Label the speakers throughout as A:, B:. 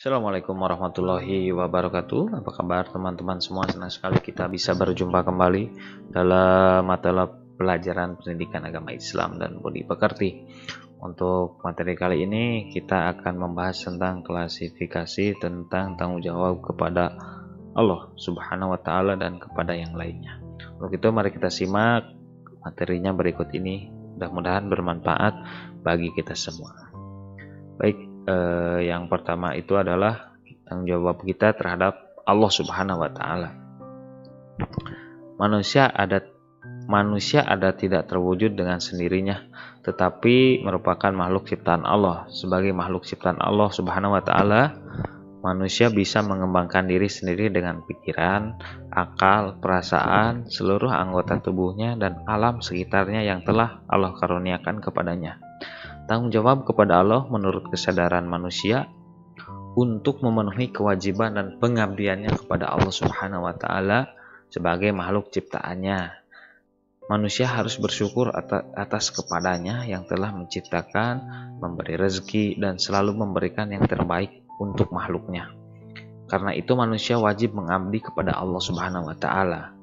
A: Assalamualaikum warahmatullahi wabarakatuh. Apa kabar teman-teman semua? Senang sekali kita bisa berjumpa kembali dalam mata pelajaran pendidikan agama Islam dan budi pekerti. Untuk materi kali ini kita akan membahas tentang klasifikasi tentang tanggung jawab kepada Allah Subhanahu wa taala dan kepada yang lainnya. Untuk itu mari kita simak materinya berikut ini. Mudah-mudahan bermanfaat bagi kita semua. Baik, yang pertama itu adalah tanggung jawab kita terhadap Allah Subhanahu wa taala. Manusia ada tidak terwujud dengan sendirinya, tetapi merupakan makhluk ciptaan Allah. Sebagai makhluk ciptaan Allah Subhanahu wa taala, manusia bisa mengembangkan diri sendiri dengan pikiran, akal, perasaan, seluruh anggota tubuhnya dan alam sekitarnya yang telah Allah karuniakan kepadanya. Tanggung jawab kepada Allah menurut kesadaran manusia untuk memenuhi kewajiban dan pengabdiannya kepada Allah Subhanahu wa taala sebagai makhluk ciptaannya. Manusia harus bersyukur atas kepadanya yang telah menciptakan, memberi rezeki dan selalu memberikan yang terbaik untuk makhluknya. Karena itu manusia wajib mengabdi kepada Allah Subhanahu wa taala.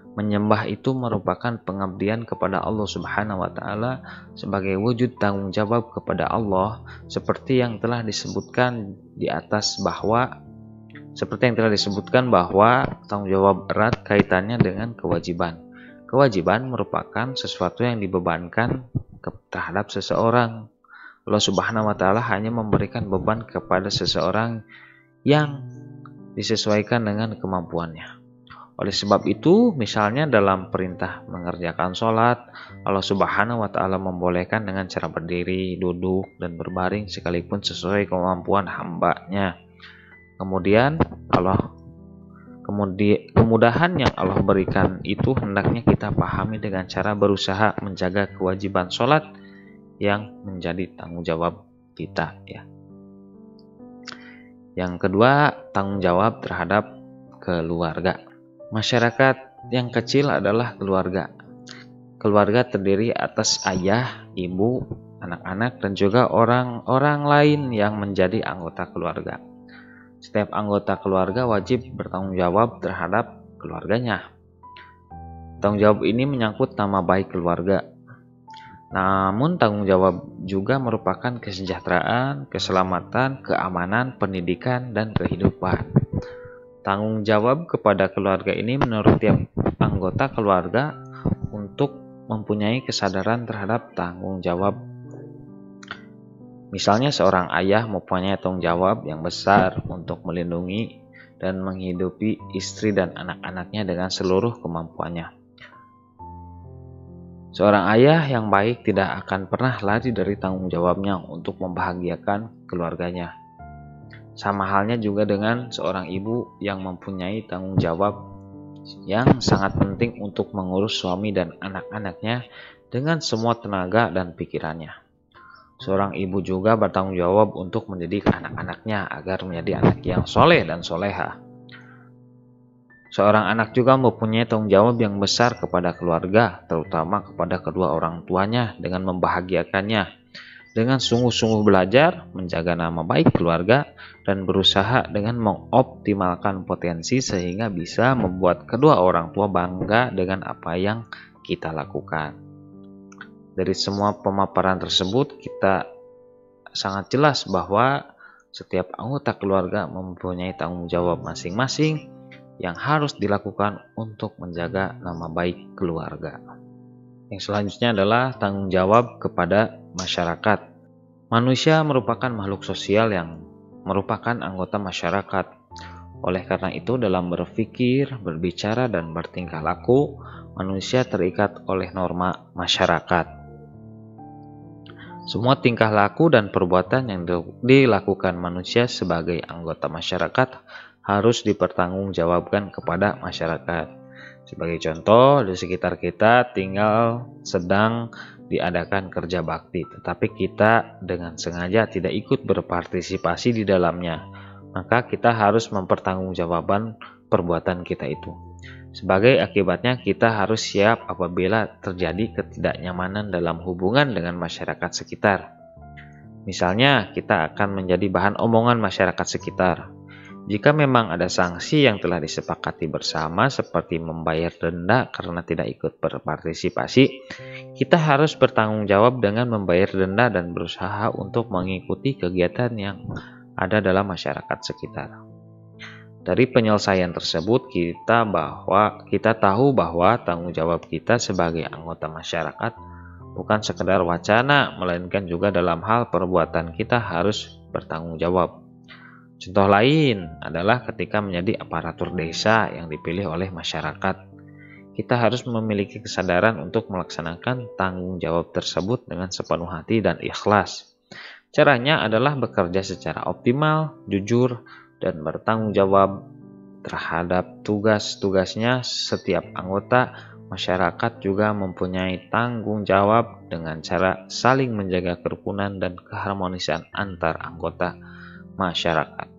A: Menyembah itu merupakan pengabdian kepada Allah Subhanahu wa taala sebagai wujud tanggung jawab kepada Allah seperti yang telah disebutkan bahwa tanggung jawab erat kaitannya dengan kewajiban. Kewajiban merupakan sesuatu yang dibebankan terhadap seseorang. Allah Subhanahu wa taala hanya memberikan beban kepada seseorang yang disesuaikan dengan kemampuannya. Oleh sebab itu, misalnya dalam perintah mengerjakan sholat, Allah Subhanahu wa taala membolehkan dengan cara berdiri, duduk, dan berbaring sekalipun sesuai kemampuan hambanya. Kemudahan yang Allah berikan itu hendaknya kita pahami dengan cara berusaha menjaga kewajiban sholat yang menjadi tanggung jawab kita. Yang kedua, tanggung jawab terhadap keluarga. Masyarakat yang kecil adalah keluarga. Keluarga terdiri atas ayah, ibu, anak-anak, dan juga orang-orang lain yang menjadi anggota keluarga. Setiap anggota keluarga wajib bertanggung jawab terhadap keluarganya. Tanggung jawab ini menyangkut nama baik keluarga. Namun tanggung jawab juga merupakan kesejahteraan, keselamatan, keamanan, pendidikan, dan kehidupan. Tanggung jawab kepada keluarga ini menurut tiap anggota keluarga untuk mempunyai kesadaran terhadap tanggung jawab. Misalnya seorang ayah mempunyai tanggung jawab yang besar untuk melindungi dan menghidupi istri dan anak-anaknya dengan seluruh kemampuannya. Seorang ayah yang baik tidak akan pernah lari dari tanggung jawabnya untuk membahagiakan keluarganya. Sama halnya juga dengan seorang ibu yang mempunyai tanggung jawab yang sangat penting untuk mengurus suami dan anak-anaknya dengan semua tenaga dan pikirannya. Seorang ibu juga bertanggung jawab untuk mendidik anak-anaknya agar menjadi anak yang soleh dan soleha. Seorang anak juga mempunyai tanggung jawab yang besar kepada keluarga, terutama kepada kedua orang tuanya dengan membahagiakannya. Dengan sungguh-sungguh belajar, menjaga nama baik keluarga, dan berusaha dengan mengoptimalkan potensi sehingga bisa membuat kedua orang tua bangga dengan apa yang kita lakukan. Dari semua pemaparan tersebut, kita sangat jelas bahwa setiap anggota keluarga mempunyai tanggung jawab masing-masing yang harus dilakukan untuk menjaga nama baik keluarga. Yang selanjutnya adalah tanggung jawab kepada masyarakat. Manusia merupakan makhluk sosial yang merupakan anggota masyarakat. Oleh karena itu, dalam berpikir, berbicara, dan bertingkah laku, manusia terikat oleh norma masyarakat. Semua tingkah laku dan perbuatan yang dilakukan manusia sebagai anggota masyarakat harus dipertanggungjawabkan kepada masyarakat. Sebagai contoh, di sekitar kita sedang diadakan kerja bakti, tetapi kita dengan sengaja tidak ikut berpartisipasi di dalamnya, maka kita harus mempertanggungjawabkan perbuatan kita itu. Sebagai akibatnya, kita harus siap apabila terjadi ketidaknyamanan dalam hubungan dengan masyarakat sekitar. Misalnya, kita akan menjadi bahan omongan masyarakat sekitar. Jika memang ada sanksi yang telah disepakati bersama seperti membayar denda karena tidak ikut berpartisipasi, kita harus bertanggung jawab dengan membayar denda dan berusaha untuk mengikuti kegiatan yang ada dalam masyarakat sekitar. Dari penyelesaian tersebut, kita tahu bahwa tanggung jawab kita sebagai anggota masyarakat bukan sekedar wacana, melainkan juga dalam hal perbuatan kita harus bertanggung jawab. Contoh lain adalah ketika menjadi aparatur desa yang dipilih oleh masyarakat. Kita harus memiliki kesadaran untuk melaksanakan tanggung jawab tersebut dengan sepenuh hati dan ikhlas. Caranya adalah bekerja secara optimal, jujur, dan bertanggung jawab terhadap tugas-tugasnya. Setiap anggota masyarakat juga mempunyai tanggung jawab dengan cara saling menjaga kerukunan dan keharmonisan antar anggota masyarakat.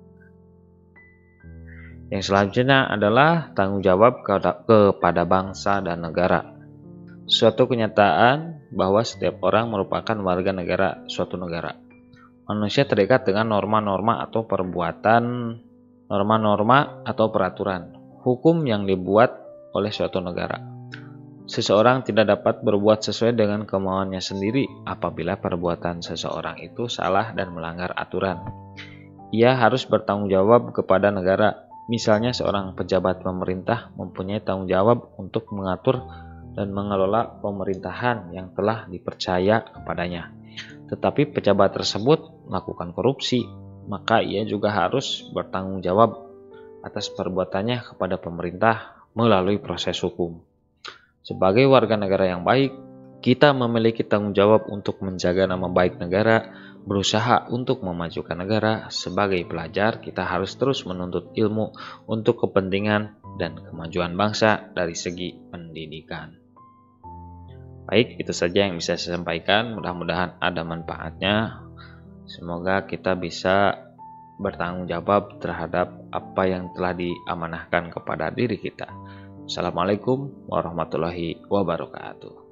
A: Yang selanjutnya adalah tanggung jawab kepada bangsa dan negara. Suatu kenyataan bahwa setiap orang merupakan warga negara suatu negara. Manusia terikat dengan norma-norma atau peraturan hukum yang dibuat oleh suatu negara. Seseorang tidak dapat berbuat sesuai dengan kemauannya sendiri apabila perbuatan seseorang itu salah dan melanggar aturan. Ia harus bertanggung jawab kepada negara. Misalnya seorang pejabat pemerintah mempunyai tanggung jawab untuk mengatur dan mengelola pemerintahan yang telah dipercaya kepadanya. Tetapi pejabat tersebut melakukan korupsi, maka ia juga harus bertanggung jawab atas perbuatannya kepada pemerintah melalui proses hukum. Sebagai warga negara yang baik, kita memiliki tanggung jawab untuk menjaga nama baik negara, berusaha untuk memajukan negara. Sebagai pelajar, kita harus terus menuntut ilmu untuk kepentingan dan kemajuan bangsa dari segi pendidikan. Baik, itu saja yang bisa saya sampaikan. Mudah-mudahan ada manfaatnya. Semoga kita bisa bertanggung jawab terhadap apa yang telah diamanahkan kepada diri kita. Assalamualaikum warahmatullahi wabarakatuh.